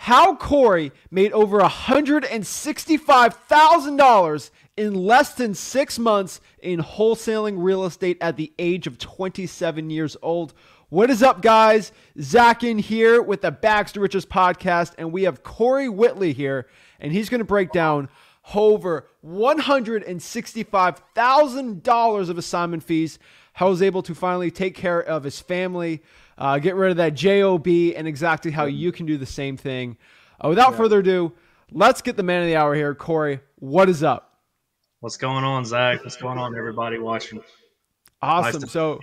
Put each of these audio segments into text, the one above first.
how Korey made over $165,000 in less than 6 months in wholesaling real estate at the age of 27 years old. What is up, guys? Zach Ginn here with the Bags to Riches podcast, and we have Korey Whitley here, and he's going to break down over $165,000 of assignment fees, how he was able to finally take care of his family, get rid of that JOB, and exactly how you can do the same thing. Without further ado, let's get the man of the hour here. Korey, what is up? What's going on, Zach? What's going on, everybody watching? Awesome. Nice so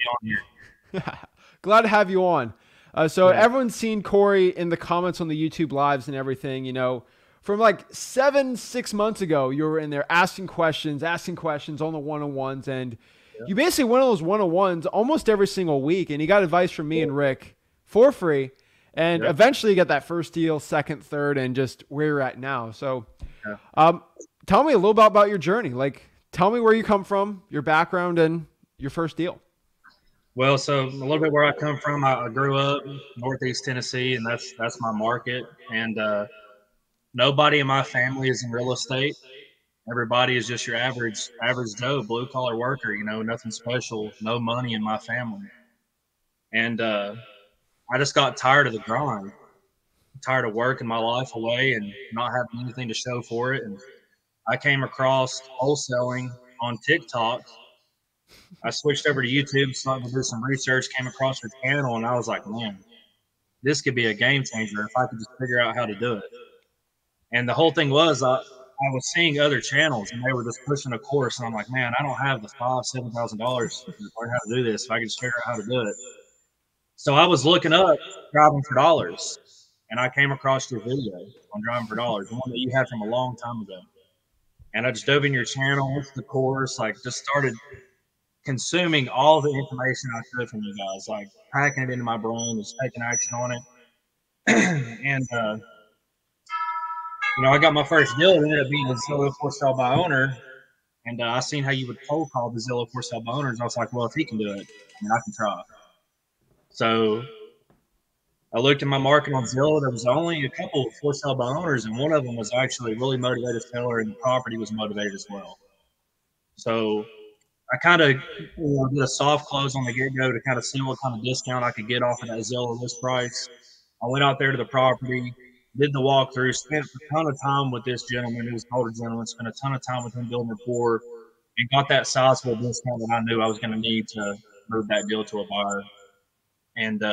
glad to have you on. Everyone's seen Korey in the comments on the YouTube lives and everything, you know, from like 6 months ago, you were in there asking questions on the one-on-ones, and you basically went on those one-on-ones almost every single week, and you got advice from me and Rick for free, and eventually you got that first deal, second, third, and just where you're at now. So tell me a little bit about your journey. Like, tell me where you come from, your background, and your first deal. Well, so a little bit where I come from, I grew up Northeast Tennessee, and that's my market, and nobody in my family is in real estate. Everybody is just your average Joe, blue collar worker, you know, nothing special, no money in my family. And I just got tired of the grind, tired of working my life away and not having anything to show for it. And I came across wholesaling on TikTok. I switched over to YouTube, started to do some research, came across your channel, and I was like, man, this could be a game changer if I could just figure out how to do it. And the whole thing was I was seeing other channels, and they were just pushing a course, and I'm like, man, I don't have the $5,000, $7,000 to learn how to do this. If I could just figure out how to do it. So I was looking up Driving for Dollars, and I came across your video on Driving for Dollars, one that you had from a long time ago. And I just dove in your channel, looked at the course, like just started consuming all the information I could from you guys, like packing it into my brain, just taking action on it. And you know, I got my first deal. It ended up being a Zillow for sale by owner. And I seen how you would cold call the Zillow for sale by owners. I was like, well, if he can do it, I mean, I can try. So I looked at my market on Zillow. There was only a couple of for sale by owners, and one of them was actually a really motivated seller, and the property was motivated as well. So I kind of did a soft close on the get-go to kind of see what kind of discount I could get off of that Zillow list price. I went out there to the property, did the walkthrough, spent a ton of time with this gentleman who was an older gentleman, spent a ton of time with him building rapport, and got that sizable discount that I knew I was going to need to move that deal to a buyer. And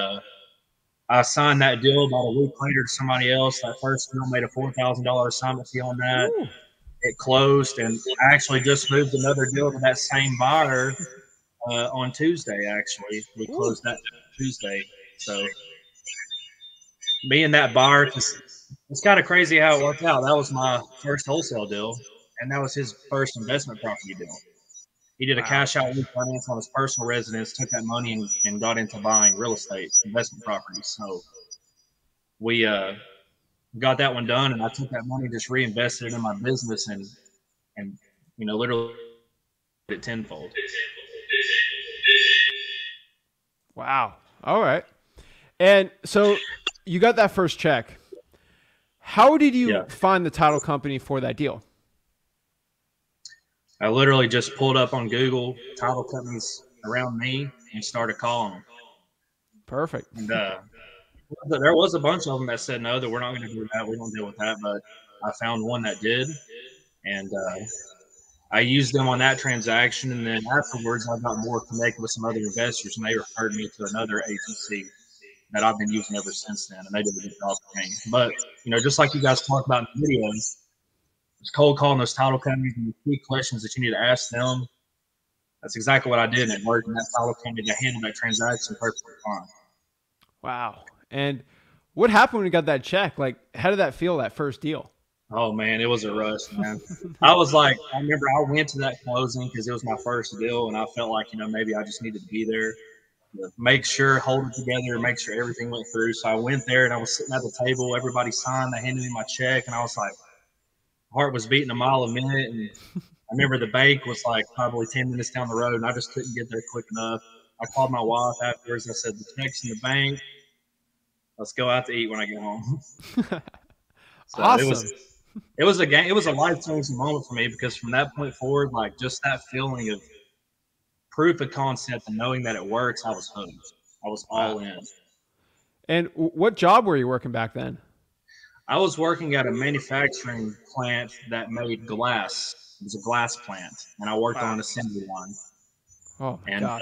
I signed that deal about a week later to somebody else. That first deal made a $4,000 assignment fee on that. Ooh. It closed, and I actually just moved another deal to that same buyer on Tuesday, actually. We closed that Tuesday. So me and that buyer, it's kind of crazy how it worked out. That was my first wholesale deal, and that was his first investment property deal. He did a cash out refinance on his personal residence, took that money and got into buying real estate, investment properties. So we got that one done, and I took that money, just reinvested it in my business, and you know, literally it tenfold. Wow. All right. And so you got that first check. How did you find the title company for that deal? I literally just pulled up on Google title companies around me and started calling them. Perfect. And there was a bunch of them that said, no, that we're not going to do that. We don't deal with that. But I found one that did. And I used them on that transaction. And then afterwards, I got more connected with some other investors, and they referred me to another agency that I've been using ever since then. And they did a good job for me. But, you know, just like you guys talk about in the videos, it's cold calling those title companies and the key questions that you need to ask them. That's exactly what I did, and it worked in that title company to handle that transaction perfectly fine. Wow. And what happened when you got that check? Like, how did that feel, that first deal? Oh, man, it was a rush, man. I was like, I remember I went to that closing because it was my first deal, and I felt like, you know, maybe I just needed to be there to make sure, hold it together, make sure everything went through. So I went there, and I was sitting at the table. Everybody signed. They handed me my check, and I was like, heart was beating a mile a minute, and I remember the bank was like probably 10 minutes down the road, and I just couldn't get there quick enough. I called my wife afterwards. I said, the check's in the bank. Let's go out to eat when I get home. So Awesome. it was a game. It was a life changing moment for me because from that point forward, like just that feeling of proof of concept and knowing that it works, I was hooked. I was Wow. all in. And what job were you working back then? I was working at a manufacturing plant that made glass. It was a glass plant, and I worked on Wow. an assembly line. Oh my And gosh.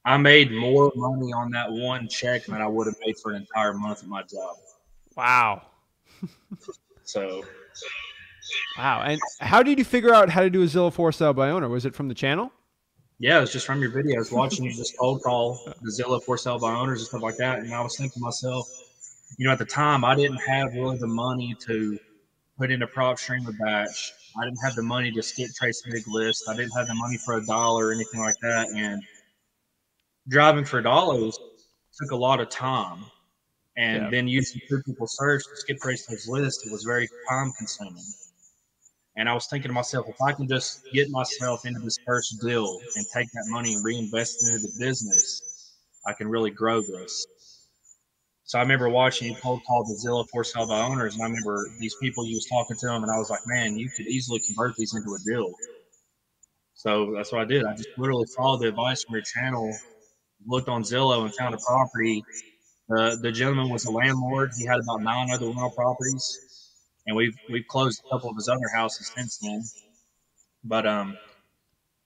I made more money on that one check than I would have made for an entire month at my job. Wow. So Wow. And how did you figure out how to do a Zillow for sale by owner? Was it from the channel? yeah, it was just from your videos, watching you just cold call the Zillow for sale by owners and stuff like that. And I was thinking to myself, at the time I didn't have really the money to put into PropStream or batch. I didn't have the money to skip trace a big list. I didn't have the money for $1 or anything like that. And driving for dollars took a lot of time. And Yeah. then using two people search to skip trace those lists, it was very time consuming. And I was thinking to myself, if I can just get myself into this first deal and take that money and reinvest it into the business, I can really grow this. So I remember watching you cold call the Zillow for sale by owners, and I remember these people you was talking to them, and I was like, man, you could easily convert these into a deal. So that's what I did. I just literally followed the advice from your channel, looked on Zillow, and found a property. The gentleman was a landlord. He had about 9 other rental properties, and we've closed a couple of his other houses since then. But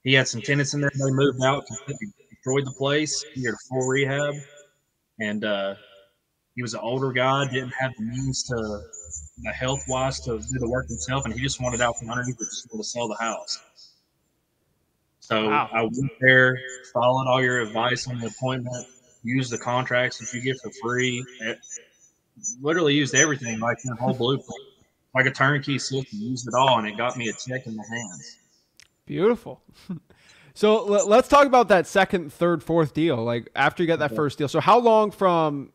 he had some tenants in there. They moved out, completely destroyed the place. He had a full rehab, and he was an older guy, didn't have the means to, health wise, to do the work himself, and he just wanted out from underneath it, just wanted to sell the house. So Wow. I went there, followed all your advice on the appointment, used the contracts that you get for free, literally used everything like your whole blueprint, like a turnkey system, used it all, and it got me a check in the hands. Beautiful. So let's talk about that second, third, fourth deal. Like after you got that Okay. first deal. So how long from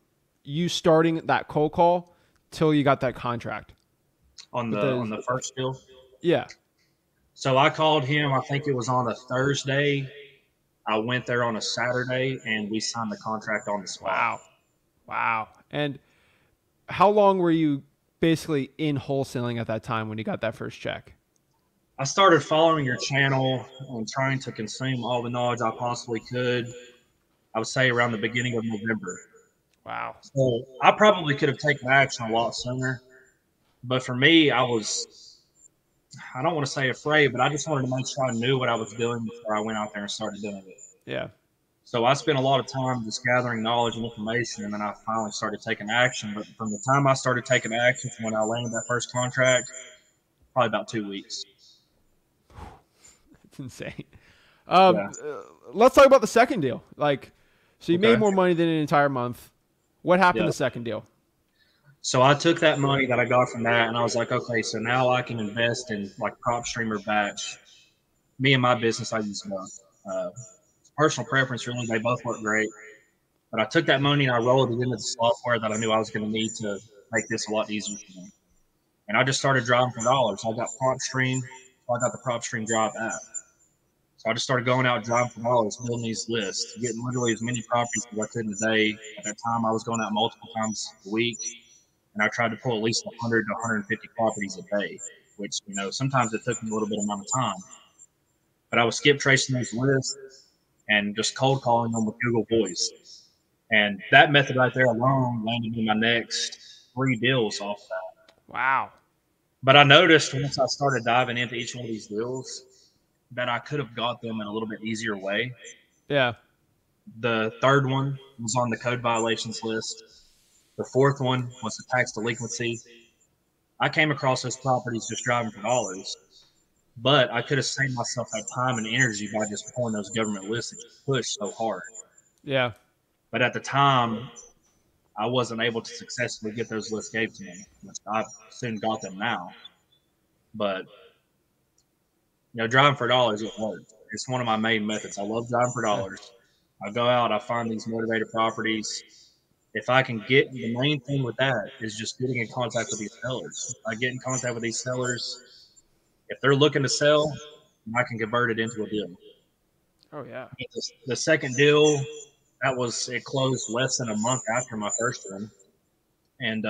you starting that cold call till you got that contract On with the those? on the first deal. Yeah. So I called him. I think it was on a Thursday. I went there on a Saturday, and we signed the contract on the spot. Wow. Wow. And how long were you basically in wholesaling at that time when you got that first check? I started following your channel and trying to consume all the knowledge I possibly could. I would say around the beginning of November. Wow. So I probably could have taken action a lot sooner, but for me, I don't want to say afraid, but I just wanted to make sure I knew what I was doing before I went out there and started doing it. Yeah. So I spent a lot of time just gathering knowledge and information, and then I finally started taking action. But from the time I started taking action to when I landed that first contract, probably about 2 weeks. It's insane. Yeah. Let's talk about the second deal. Like, so you made Okay. more money than an entire month. What happened Yeah. the second deal? So I took that money that I got from that, and I was like, okay, so now I can invest in like PropStream or Batch. Me and my business, I use both. Uh, Personal preference, really, they both work great. But I took that money and I rolled it into the software that I knew I was going to need to make this a lot easier for me. And I just started driving for dollars. I got PropStream, so I got the PropStream Drive app. So I just started going out driving for dollars, building these lists, getting literally as many properties as I could in a day. At that time, I was going out multiple times a week, and I tried to pull at least 100 to 150 properties a day, which, sometimes it took me a little bit amount of time. But I was skip tracing those lists and just cold calling them with Google Voice. And that method right there alone landed me my next 3 deals off of that. Wow. But I noticed once I started diving into each one of these deals that I could have got them in a little bit easier way. Yeah. The third one was on the code violations list. The fourth one was the tax delinquency. I came across those properties just driving for dollars, but I could have saved myself that time and energy by just pulling those government lists that you push so hard. Yeah. But at the time, I wasn't able to successfully get those lists gave to me, which I've soon got them now. But driving for dollars, it works. It's one of my main methods. I love driving for Yeah. dollars. I go out, I find these motivated properties. If I can get, the main thing with that is just getting in contact with these sellers. If I get in contact with these sellers, if they're looking to sell, I can convert it into a deal. Oh yeah. The second deal, it closed less than a month after my first one. And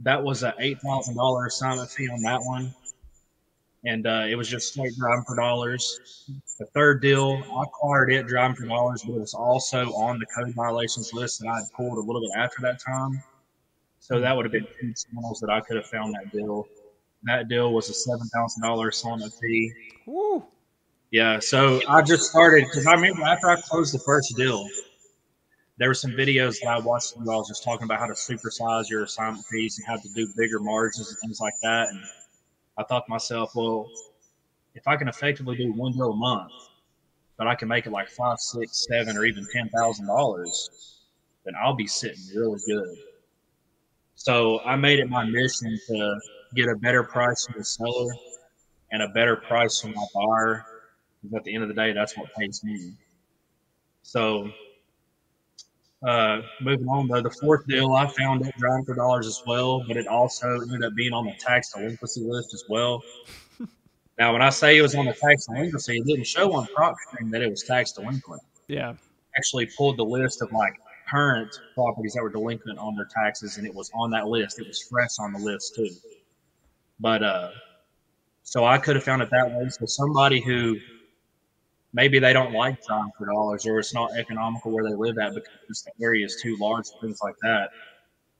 That was a $8,000 assignment fee on that one, and it was just straight driving for dollars. The third deal, I acquired it driving for dollars, but it was also on the code violations list that I had pulled a little bit after that time. So that would have been two channels that I could have found that deal. That deal was a $7,000 assignment fee. Woo. Yeah, so I just started because I remember after I closed the first deal, there were some videos that I watched of you all just talking about how to supersize your assignment fees and how to do bigger margins and things like that. And I thought to myself, well, if I can effectively do one deal a month, but I can make it like $5, $6, $7, or even $10,000, then I'll be sitting really good. So I made it my mission to get a better price from the seller and a better price from my buyer. Because at the end of the day, that's what pays me. So moving on though, the fourth deal I found it driving for dollars as well, but it also ended up being on the tax delinquency list as well. Now, when I say it was on the tax delinquency, it didn't show on PropStream that it was tax delinquent. Yeah. Actually pulled the list of like current properties that were delinquent on their taxes, and it was on that list. It was fresh on the list too. But so I could have found it that way. So somebody who maybe they don't like driving for dollars, or it's not economical where they live at because the area is too large and things like that.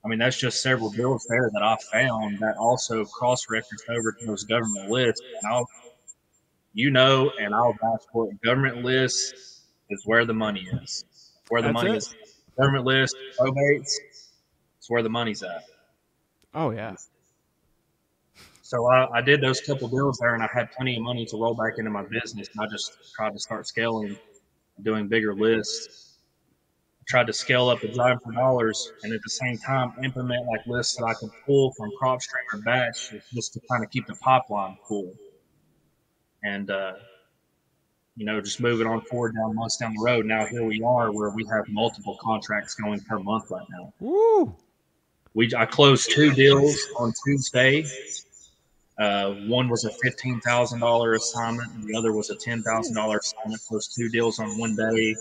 I mean, that's just several deals there that I found that also cross-referenced over to those government lists. And I'll vouch for it. Government lists is where the money is. Where the That's money it. is. Government list, probates, it's where the money's at. Oh yeah. So I did those couple deals there, and I had plenty of money to roll back into my business. And I just tried to start scaling, doing bigger lists. Tried to scale up the drive for dollars, and at the same time implement like lists that I could pull from PropStream or Batch just to kind of keep the pipeline full. And just moving on forward down months down the road. Now here we are where we have multiple contracts going per month right now. Woo. I closed 2 deals on Tuesday. One was a $15,000 assignment, and the other was a $10,000 assignment. Closed 2 deals on one day.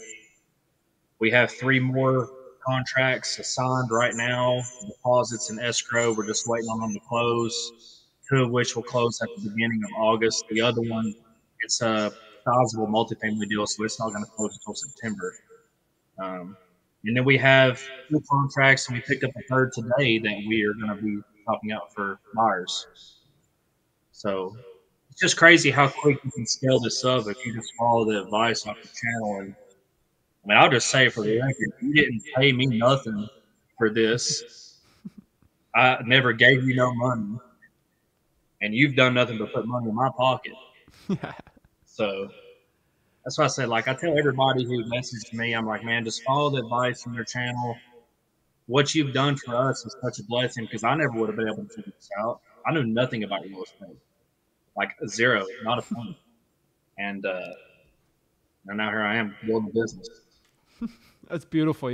We have 3 more contracts assigned right now. Deposits in escrow. We're just waiting on them to close. 2 of which will close at the beginning of August. The other one, it's a sizable multifamily deal, so it's not going to close until September. And then we have 2 contracts, and we picked up a third today that we are going to be topping out for buyers. So it's just crazy how quick you can scale this up if you just follow the advice on the channel. And I mean, I'll just say for the record, you didn't pay me nothing for this. I never gave you no money, and you've done nothing but put money in my pocket. So that's why I said, like, I tell everybody who messages me, I'm like, man, just follow the advice from your channel. What you've done for us is such a blessing because I never would have been able to figure this out. I knew nothing about real estate, like zero, not a penny. And now here I am building a business. That's beautiful.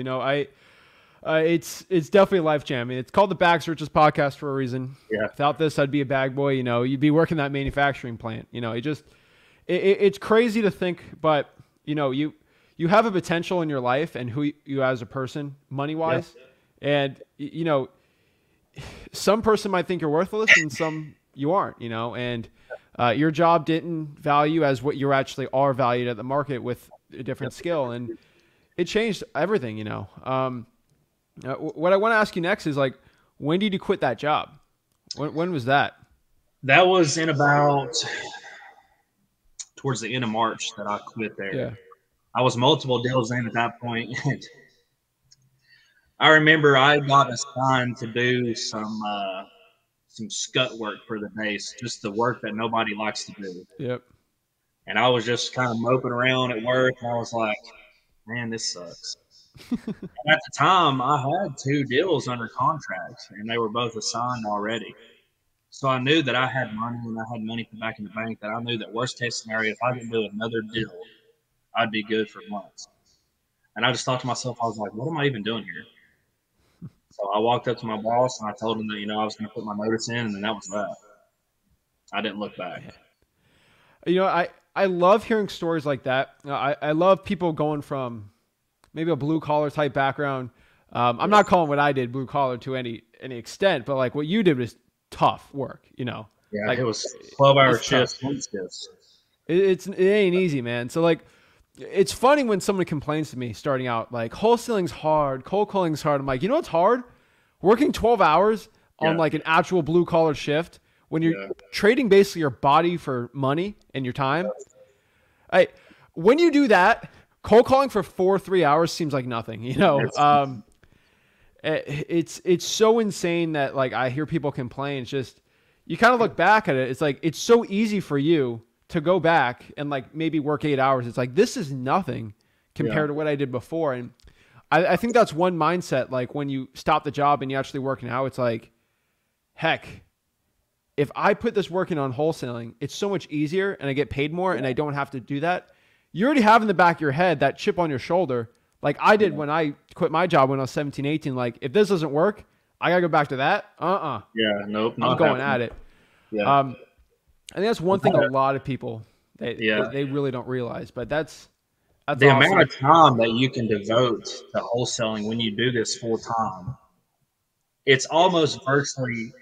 It's definitely life jam. I mean, it's called the Bags Riches Podcast for a reason. Yeah. Without this, I'd be a bag boy. You'd be working that manufacturing plant. It's crazy to think, but you have a potential in your life and who you as a person, money wise, and some person might think you're worthless and some you aren't. And your job didn't value as what you actually are valued at the market with a different skill, and it changed everything. What I want to ask you next is, like, when did you quit that job? When was that? That was in about towards the end of March that I quit there. Yeah. I was multiple deals in at that point. I remember I got assigned to do some scut work for the day, just the work that nobody likes to do. Yep. And I was just kind of moping around at work, and I was like, man, this sucks. And at the time, I had 2 deals under contract, and they were both assigned already. So I knew that I had money, and I had money back in the bank, that I knew that worst case scenario, if I didn't do another deal, I'd be good for months. And I just thought to myself, I was like, what am I even doing here? So I walked up to my boss, and I told him that, I was going to put my notice in, and then that was that. I didn't look back. I love hearing stories like that. I love people going from maybe a blue collar type background, I'm not calling what I did blue collar to any extent, but like what you did was tough work, you know. Yeah, Like it was 12-hour it's tough. shifts, sleep shifts. It ain't easy, man. So like, it's funny when someone complains to me starting out like wholesaling's hard, cold calling's hard. I'm like, you know what's hard? Working 12 hours on Yeah, like an actual blue collar shift when you're yeah, trading basically your body for money and your time. I When you do that, cold calling for 3 hours seems like nothing. You know, it's, it's so insane that like I hear people complain. It's just you kind of look back at it. It's like it's so easy for you to go back and like maybe work 8 hours. It's like this is nothing yeah, compared to what I did before. And I think that's one mindset. Like when you stop the job and you actually work now, it's like, heck, if I put this working on wholesaling, it's so much easier and I get paid more and I don't have to do that. You already have in the back of your head that chip on your shoulder. Like I did when I quit my job when I was 17, 18. Like if this doesn't work, I gotta go back to that. yeah. Nope, I'm not going happening. at it. Yeah, I think that's one thing a lot of people yeah. they really don't realize, but that's The amount awesome. of time that you can devote to wholesaling when you do this full time, it's almost virtually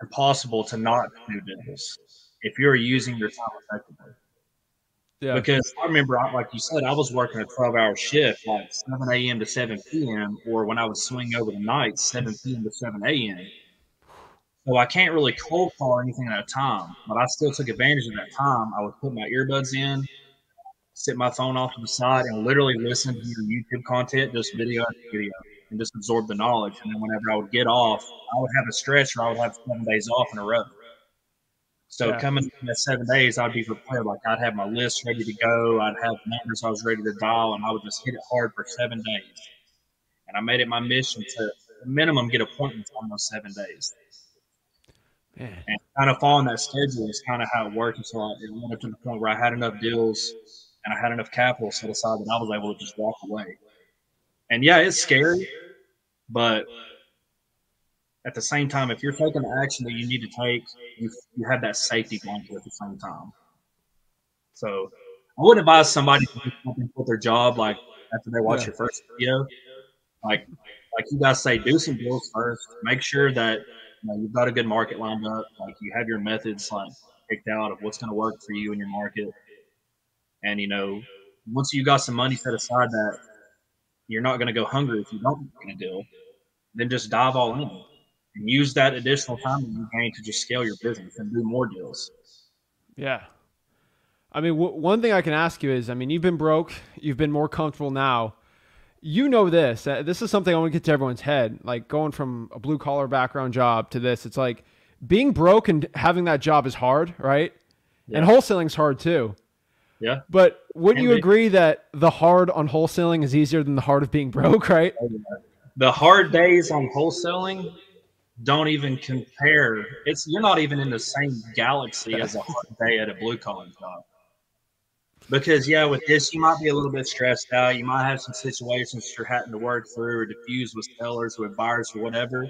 impossible to not do this if you're using your time effectively. Yeah. Because I remember, like you said, I was working a 12-hour shift, like 7 a.m. to 7 p.m., or when I was swinging over the night, 7 p.m. to 7 a.m. So I can't really cold call or anything at a time, but I still took advantage of that time. I would put my earbuds in, sit my phone off to the side, and literally listen to your YouTube content, just video after video, and just absorb the knowledge. And then whenever I would get off, I would have a stretch where I would have 7 days off in a row. So Yeah. coming in that 7 days, I'd be prepared. Like I'd have my list ready to go. I'd have numbers I was ready to dial, and I would just hit it hard for 7 days. And I made it my mission to minimum get appointments on those 7 days. Man. And kind of following that schedule is kind of how it worked until it went up to the point where I had enough deals and I had enough capital set aside that I was able to just walk away. And yeah, it's scary, but at the same time, if you're taking the action that you need to take, you have that safety blanket at the same time. So I would advise somebody to do something with their job, like after they watch Yeah. your first video, like you guys say, do some deals first. Make sure that you've got a good market lined up. Like you have your methods like picked out of what's going to work for you in your market. And once you got some money set aside that you're not going to go hungry if you don't get a deal, then just dive all in and use that additional time that you gain to just scale your business and do more deals. Yeah. I mean, one thing I can ask you is, I mean, you've been broke, you've been more comfortable now. You know this. This is something I want to get to everyone's head. Like going from a blue collar background job to this, it's like being broke and having that job is hard, right? Yeah. And wholesaling's hard too. Yeah. But wouldn't you agree that the hard on wholesaling is easier than the hard of being broke, right? The hard days on wholesaling don't even compare. You're not even in the same galaxy as a hard day at a blue collar job. Because with this you might be a little bit stressed out. You might have some situations that you're having to work through or diffuse with sellers, with buyers, or whatever.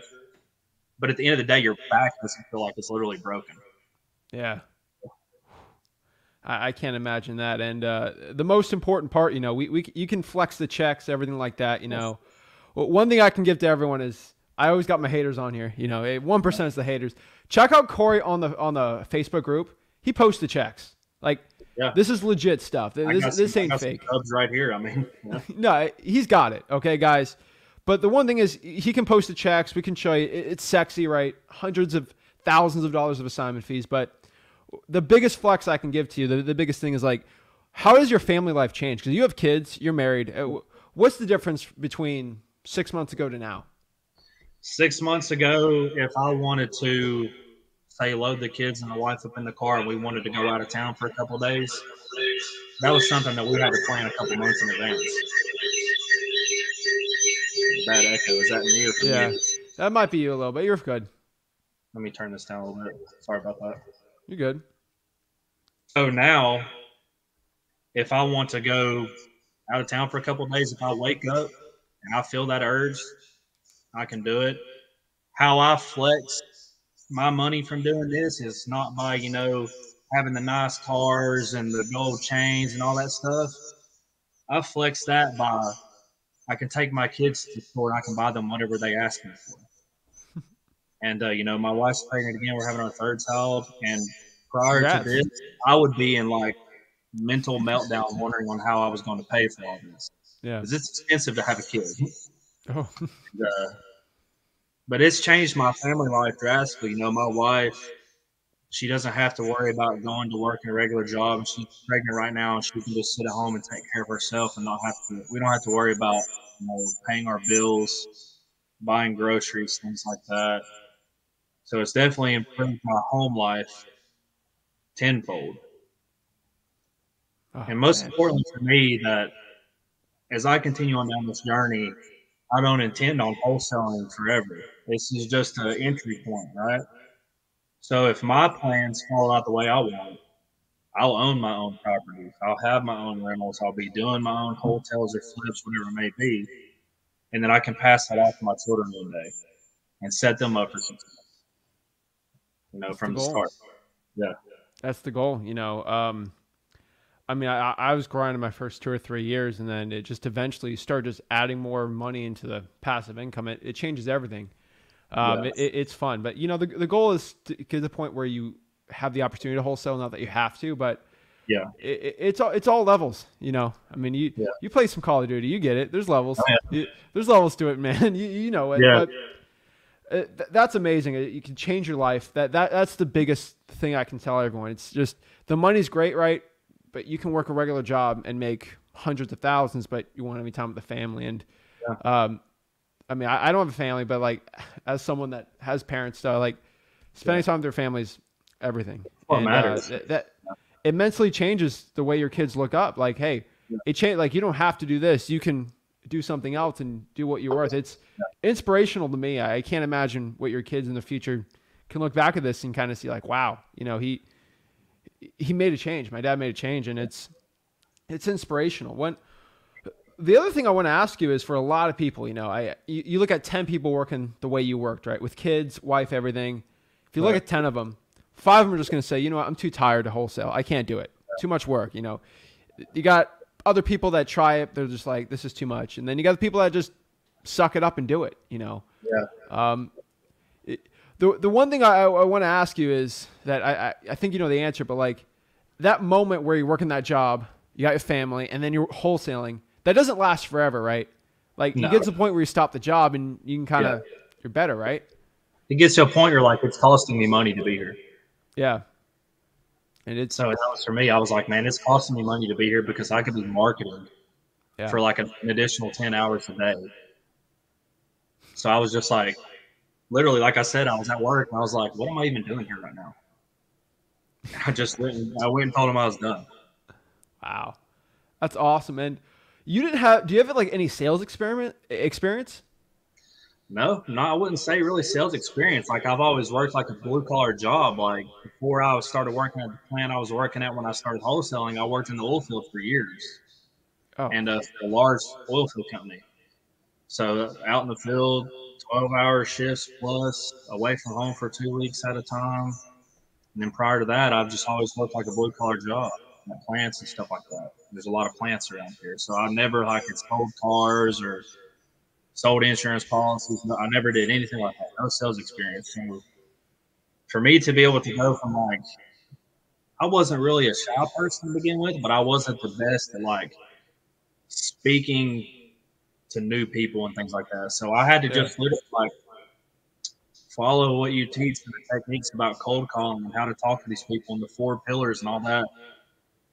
But at the end of the day, your back doesn't feel like it's literally broken. Yeah. I can't imagine that. And the most important part, you can flex the checks, everything like that. Well, one thing I can give to everyone is I always got my haters on here. 1% is the haters. Check out Korey on the Facebook group. He posts the checks. Like, this is legit stuff. This ain't fake. Subs right here. I mean, no, he's got it. Okay, guys. But the one thing is, he can post the checks. We can show you. It's sexy, right? Hundreds of thousands of dollars of assignment fees. But the biggest flex I can give to you, the biggest thing is like, how does your family life change? Because you have kids, you're married. What's the difference between 6 months ago to now? 6 months ago, if I wanted to, say, load the kids and the wife up in the car and we wanted to go out of town for a couple of days, that was something that we had to plan a couple months in advance. Bad echo. Is that me or for you? That might be you a little bit. You're good. Let me turn this down a little bit. Sorry about that. You're good. So now, if I want to go out of town for a couple of days, if I wake up and I feel that urge, I can do it. How I flex my money from doing this is not by, having the nice cars and the gold chains and all that stuff. I flex that by I can take my kids to the store and I can buy them whatever they ask me for. And you know, my wife's pregnant again. We're having our third child, and prior to Congrats. this, I would be in like mental meltdown, wondering on how I was going to pay for all this Yeah. because it's expensive to have a kid. Oh. uh, but it's changed my family life drastically. You know, my wife, she doesn't have to worry about going to work in a regular job. She's pregnant right now, and she can just sit at home and take care of herself, and not have to. We don't have to worry about, you know, paying our bills, buying groceries, things like that. So it's definitely improved my home life tenfold. Oh, And most man. importantly for me, that as I continue on down this journey, I don't intend on wholesaling forever. This is just an entry point, right? So if my plans fall out the way I want, I'll own my own properties. I'll have my own rentals. I'll be doing my own hotels or flips, whatever it may be. And then I can pass that off to my children one day and set them up for success, you know, That's the from the goal. start. Yeah. That's the goal. I mean, I was grinding my first 2 or 3 years, and then it just eventually start just adding more money into the passive income. It changes everything. Yeah. It's fun, but the goal is to get to the point where you have the opportunity to wholesale. Not that you have to, but Yeah. it's all levels. I mean, Yeah. you play some Call of Duty, you get it. There's levels. Oh, yeah. There's levels to it, man. You know it. Yeah. But that's amazing. You can change your life. That's the biggest thing I can tell everyone. It's just the money's great, right? But you can work a regular job and make hundreds of thousands, but you want any time with the family. And Yeah. I mean, I don't have a family, but like as someone that has parents, like spending time with their families, everything. What And matters. that it mentally changes the way your kids look up. Like, hey, it changed. Like, you don't have to do this. You can do something else and do what you're worth. It's inspirational to me. I can't imagine what your kids in the future can look back at this and kind of see like, wow, he made a change. My dad made a change, and it's inspirational. The other thing I want to ask you is for a lot of people, you look at 10 people working the way you worked, right? With kids, wife, everything. If you look at 10 of them, 5 of them are just going to say, you know what, I'm too tired to wholesale. I can't do it. Too much work. You got other people that try it. They're just like, this is too much. And then you got the people that just suck it up and do it, Yeah. The one thing I want to ask you is that I think you know the answer, but like that moment where you're working that job, you got your family, and then you're wholesaling, that doesn't last forever, right? Like you No. get to the point where you stop the job and you can kind of, you're better, right? It gets to a point you're like, it's costing me money to be here. Yeah. And So that was for me. I was like, man, it's costing me money to be here because I could be marketing for like an additional 10 hours a day. So I was just like, literally, like I said, I was at work and I was like, what am I even doing here right now? I went and told him I was done. Wow. That's awesome. And do you have like any sales experience? No, I wouldn't say really sales experience. Like I've always worked like a blue collar job. Like before I started working at the plant I was working at when I started wholesaling, I worked in the oil field for years. Oh. And for a large oil field company. So out in the field, 12-hour shifts plus, away from home for 2 weeks at a time. And then prior to that, I've just always worked like a blue collar job at plants and stuff like that. There's a lot of plants around here. So I never like sold cars or sold insurance policies. No, I never did anything like that. No sales experience. So for me to be able to go from like, I wasn't really a shy person to begin with, but I wasn't the best at like speaking to new people and things like that. So I had to just literally like follow what you teach and the techniques about cold calling and how to talk to these people and the 4 pillars and all that.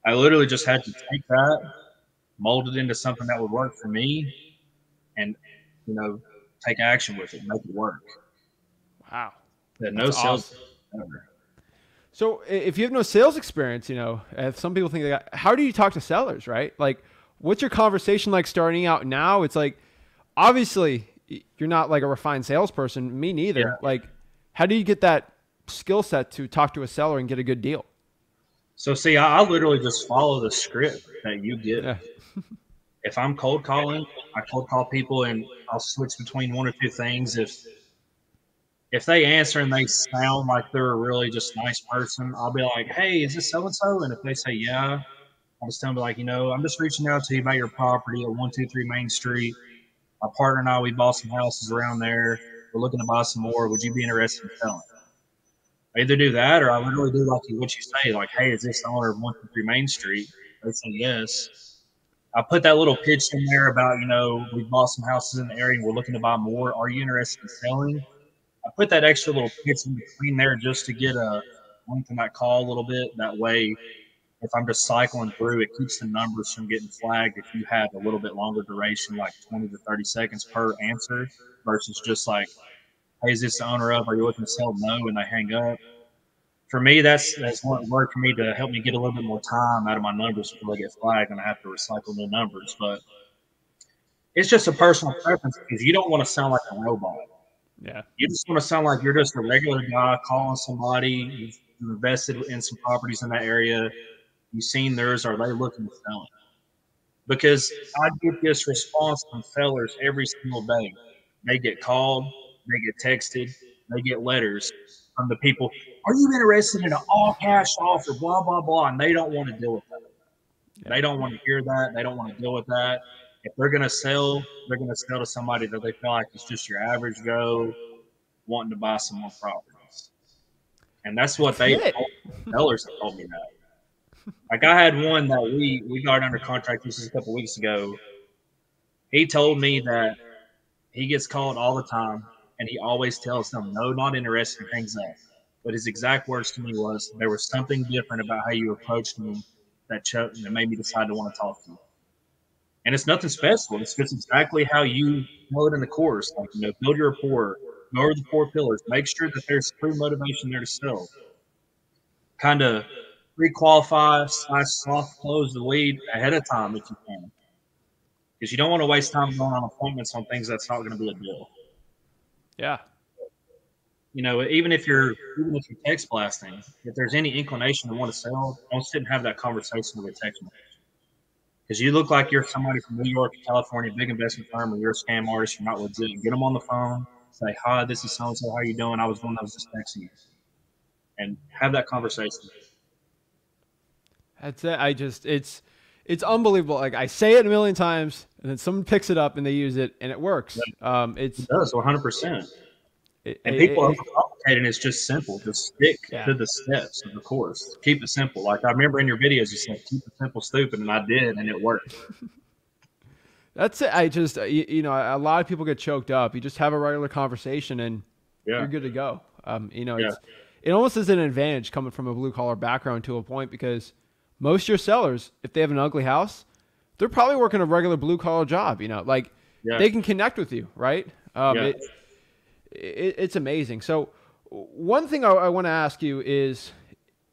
I literally just had to take that, mold it into something that would work for me, and take action with it, make it work. Wow. No sales. Awesome. So if you have no sales experience, if some people think how do you talk to sellers, right? Like, what's your conversation like starting out now? It's like, obviously you're not like a refined salesperson. Me neither. Yeah. Like, how do you get that skill set to talk to a seller and get a good deal? So see, I literally just follow the script that you get. Yeah. If I'm cold calling, I cold call people and I'll switch between 1 or 2 things. If they answer and they sound like they're a really just nice person, I'll be like, hey, is this so-and-so? And if they say, yeah, I'll just tell them like, I'm just reaching out to you about your property at 123 Main Street. My partner and I, we bought some houses around there. We're looking to buy some more. Would you be interested in selling? I either do that or I literally do like what you say, like, hey, is this the owner of 123 Main Street? They say yes. I put that little pitch in there about, we bought some houses in the area and we're looking to buy more. Are you interested in selling? I put that extra little pitch in between there just to get a lengthen that call a little bit. That way, if I'm just cycling through, it keeps the numbers from getting flagged if you have a little bit longer duration, like 20 to 30 seconds per answer, versus just like, hey, is this the owner of? Are you looking to sell? No, and they hang up. For me, that's one word for me to help me get a little bit more time out of my numbers before they get flagged and I have to recycle new numbers. But it's just a personal preference because you don't want to sound like a robot. Yeah. You just want to sound like you're just a regular guy calling somebody. You've invested in some properties in that area. You've seen theirs. Are they looking to sell it? Because I get this response from sellers every single day. They get called, they get texted, they get letters from the people. Are you interested in an all cash offer? Blah, blah, blah. And they don't want to deal with that. Yeah. They don't want to hear that. They don't want to deal with that. If they're going to sell, they're going to sell to somebody that they feel like is just your average Joe wanting to buy some more properties. And that's what That's it. sellers have told me that. Like I had one that we got under contract. This is a couple weeks ago. He told me that he gets called all the time, and he always tells them no, not interested, and hangs up. But his exact words to me was, "There was something different about how you approached me that made me decide to want to talk to you." And it's nothing special. It's just exactly how you know it in the course. Like build your rapport, go over the 4 pillars, make sure that there's true motivation there to sell. Kind of pre-qualify / soft close the lead ahead of time if you can, because you don't want to waste time going on appointments on things that's not going to be a deal. Yeah. Even if you're text blasting, if there's any inclination to want to sell, don't sit and have that conversation with a text message. Because you look like you're somebody from New York, California, big investment firm, or you're a scam artist, you're not legit. Get them on the phone, say, "Hi, this is so and so. How you doing? I was just texting you," and have that conversation. That's it. It's unbelievable. Like I say it a million times, and then someone picks it up and they use it, and it works. It does 100%. It, And people it, overcomplicate it. It's just simple. Just stick yeah. to the steps of the course. Keep it simple. Like I remember in your videos, you said, "Keep it simple, stupid," and I did, and it worked. That's it. I just a lot of people get choked up. You just have a regular conversation, and you're good to go. It almost is an advantage coming from a blue collar background to a point, because most of your sellers, if they have an ugly house, they're probably working a regular blue collar job. They can connect with you, right? It's amazing. So one thing I want to ask you is,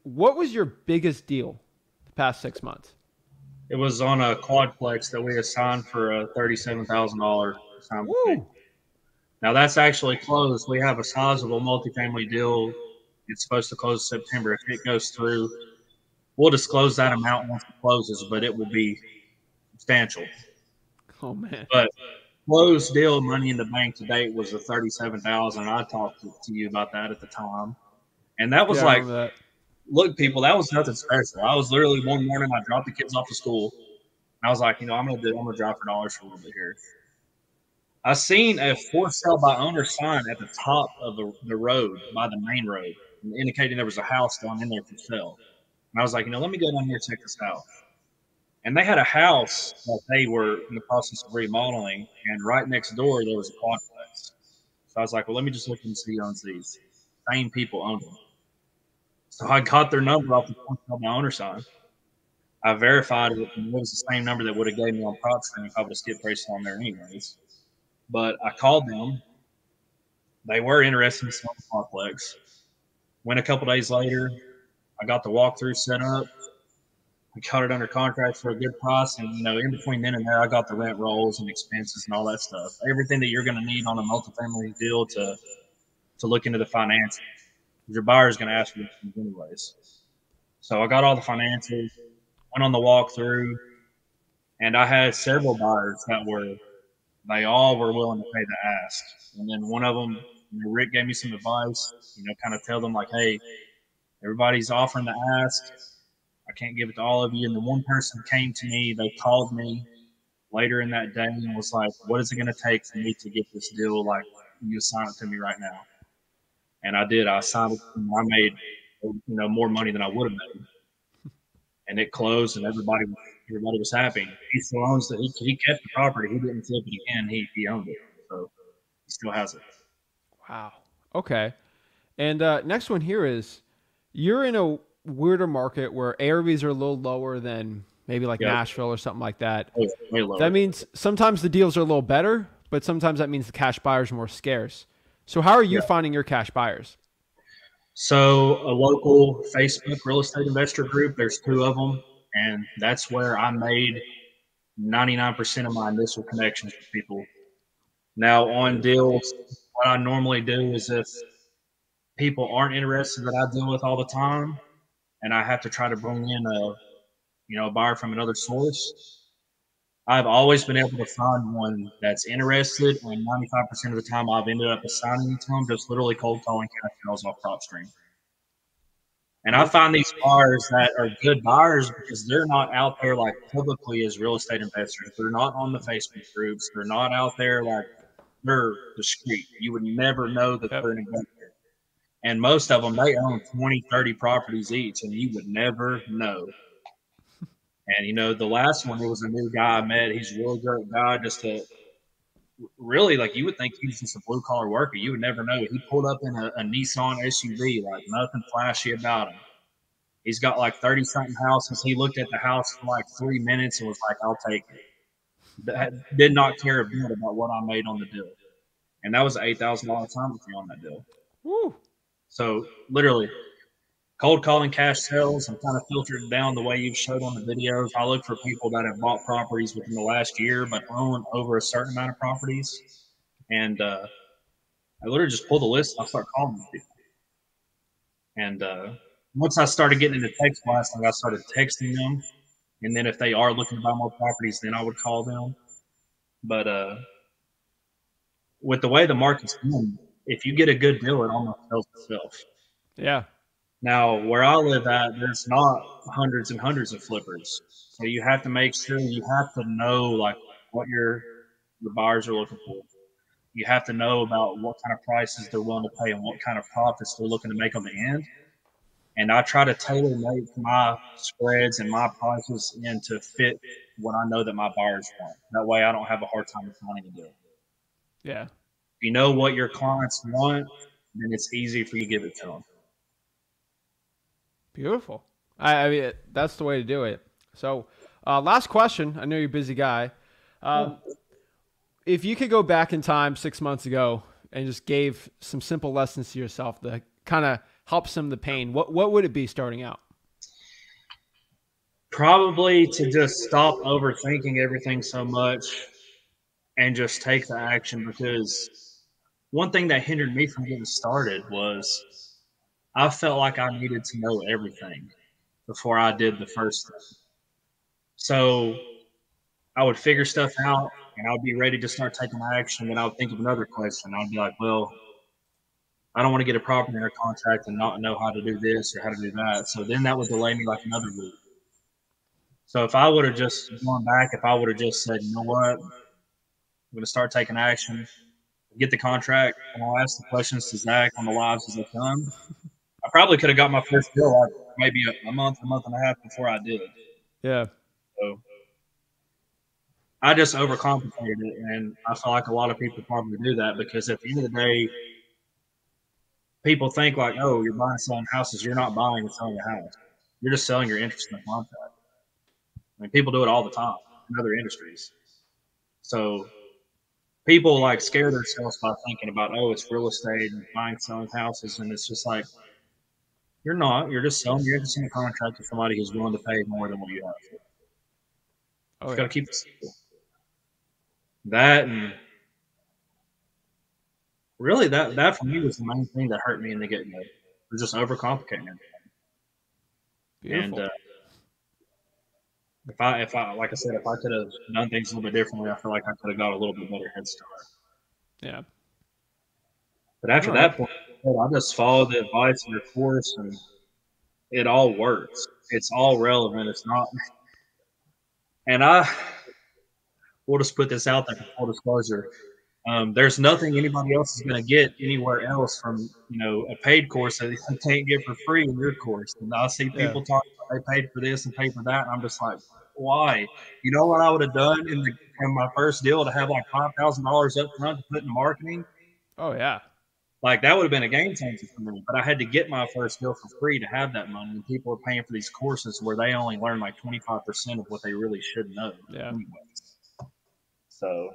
what was your biggest deal the past 6 months? It was on a quadplex that we assigned for a $37,000 assignment fee. Now that's actually closed. We have a sizable multifamily deal. It's supposed to close in September. If it goes through, we'll disclose that amount once it closes, but it will be substantial. Oh man! But closed deal money in the bank to date was the $37,000. I talked to you about that at the time, and that was look, people, that was nothing special. I was literally one morning, I dropped the kids off to school, and I was like, I'm gonna drive for dollars for a little bit here. I seen a for sale by owner sign at the top of the road by the main road, indicating there was a house down in there for sale. And I was like, let me go down here and check this out. And they had a house that they were in the process of remodeling, and right next door there was a quadplex. So I was like, well, let me just look and see who owns these. Same people own them. So I got their number off the owner sign. I verified it, and it was the same number that would have gave me on PropStream if I would have skipped races on there anyways. But I called them. They were interested in selling the quadplex. Went a couple days later. I got the walkthrough set up. I got it under contract for a good price, and in between then and there, I got the rent rolls and expenses and all that stuff. Everything that you're going to need on a multifamily deal to look into the financing. Your buyer is going to ask for things anyways. So I got all the financials, went on the walkthrough, and I had several buyers that they all were willing to pay the ask. And then one of them, Rick gave me some advice, kind of tell them like, hey, everybody's offering the ask. I can't give it to all of you. And the one person came to me, they called me later in that day and was like, "What is it going to take for me to get this deal? Like, you assign it to me right now." And I did. I signed it. I made more money than I would have made, and it closed, and everybody was happy. He still owns it. He kept the property. He didn't flip it again. He owned it, so he still has it. Wow. Okay. And next one here is you're in a weirder market where ARVs are a little lower than maybe like Yeah, Nashville or something like that. way lower. That means sometimes the deals are a little better, but sometimes that means the cash buyers are more scarce. So how are you Yeah. finding your cash buyers? So a local Facebook real estate investor group. There's two of them, and that's where I made 99% of my initial connections with people. Now on deals, what I normally do is if people aren't interested that I deal with all the time, and I have to try to bring in a buyer from another source, I've always been able to find one that's interested, and 95% of the time I've ended up assigning it to them, just literally cold calling cash sales off PropStream. And I Beautiful. find these buyers that are good buyers because they're not out there like publicly as real estate investors. They're not on the Facebook groups. They're not out there like they're discreet. You would never know that Yep. they're an investor. And most of them, they own 20, 30 properties each, and you would never know. And, the last one, it was a new guy I met. He's a really great guy, just a really, like, you would think he's just a blue collar worker. You would never know. He pulled up in a Nissan SUV, like nothing flashy about him. He's got like 30 something houses. He looked at the house for like 3 minutes and was like, "I'll take it." Did not care a bit about what I made on the deal. And that was an $8,000 time fee on that deal. Woo. So literally, cold calling cash sales, I'm kind of filtered down the way you showed on the videos. I look for people that have bought properties within the last year, but own over a certain amount of properties. And I literally just pull the list and I start calling these people. And once I started getting into text blasting, I started texting them. And then if they are looking to buy more properties, then I would call them. But with the way the market's going, if you get a good deal, it almost sells itself. Yeah. Now, where I live at, there's not hundreds and hundreds of flippers. So you have to make sure you have to know like what your buyers are looking for. You have to know about what kind of prices they're willing to pay and what kind of profits they're looking to make on the end. And I try to tailor make my spreads and my prices in to fit what I know that my buyers want. That way I don't have a hard time finding a deal. Yeah. If you know what your clients want, then it's easy for you to give it to them. Beautiful. I mean, that's the way to do it. So, last question. I know you're a busy guy. If you could go back in time 6 months ago and just gave some simple lessons to yourself to kind of help some of the pain, what would it be starting out? Probably to just stop overthinking everything so much and just take the action, because one thing that hindered me from getting started was I felt like I needed to know everything before I did the first thing. So I would figure stuff out and I would be ready to start taking action. Then I would think of another question. I'd be like, well, I don't want to get a property under contract and not know how to do this or how to do that. So then that would delay me like another week. So if I would have just gone back, if I would have just said, you know what, I'm going to start taking action, get the contract, and I'll ask the questions to Zach on the lives as they come, I probably could have got my first deal like maybe a month and a half before I did. Yeah. So I just overcomplicated it, and I feel like a lot of people probably do that because at the end of the day, people think like, oh, you're buying and selling houses. You're not buying and selling a house. You're just selling your interest in the contract. I mean, people do it all the time in other industries. So people like scare themselves by thinking about, oh, it's real estate and buying, selling houses. And it's just like, you're not. You're just selling your interest in the contract to somebody who's willing to pay more than what you have. Oh, Just got yeah. to keep it simple. That and really that for me was the main thing that hurt me in the get go. Was just overcomplicating it. And Beautiful. if I like I said, if I could have done things a little bit differently, I feel like I could have got a little bit better head start. Yeah. But after All right. that point, I just followed the advice of your course, and it all works. It's all relevant. It's not. And we'll just put this out there for full disclosure. There's nothing anybody else is going to get anywhere else from, a paid course that they can't get for free in your course. And I see Yeah. people talking about they paid for this and paid for that, and I'm just like, why? You know what I would have done in my first deal to have like $5,000 up front to put in marketing? Oh yeah. Like that would have been a game changer for me. But I had to get my first deal for free to have that money. And people are paying for these courses where they only learn like 25% of what they really should know, Yeah. anyways. So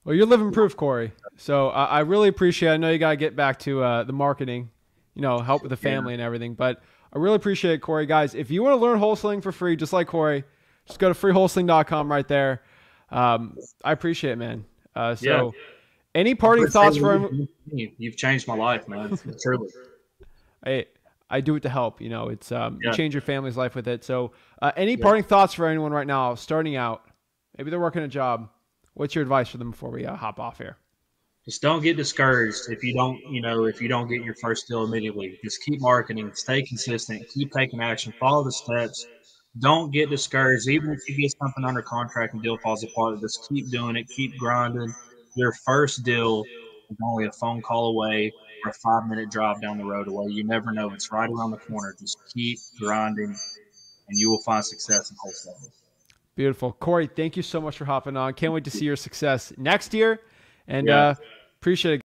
Well, you're living proof, Korey. So I really appreciate it. I know you got to get back to the marketing, help with the yeah, family and everything. But I really appreciate it, Korey. Guys, if you want to learn wholesaling for free, just like Korey, just go to freewholesaling.com right there. I appreciate it, man. yeah. Any parting thoughts for You've changed my life, man. Truly. I do it to help. It's you Yeah. change your family's life with it. So any parting thoughts for anyone right now starting out? Maybe they're working a job. What's your advice for them before we hop off here? Just don't get discouraged if you don't, if you don't get your first deal immediately. Just keep marketing, stay consistent, keep taking action, follow the steps. Don't get discouraged. Even if you get something under contract and deal falls apart, just keep doing it, keep grinding. Your first deal is only a phone call away or a 5-minute drive down the road away. You never know. It's right around the corner. Just keep grinding and you will find success in wholesaling. Beautiful. Korey, thank you so much for hopping on. Can't wait to see your success next year. And Yeah. appreciate it, guys.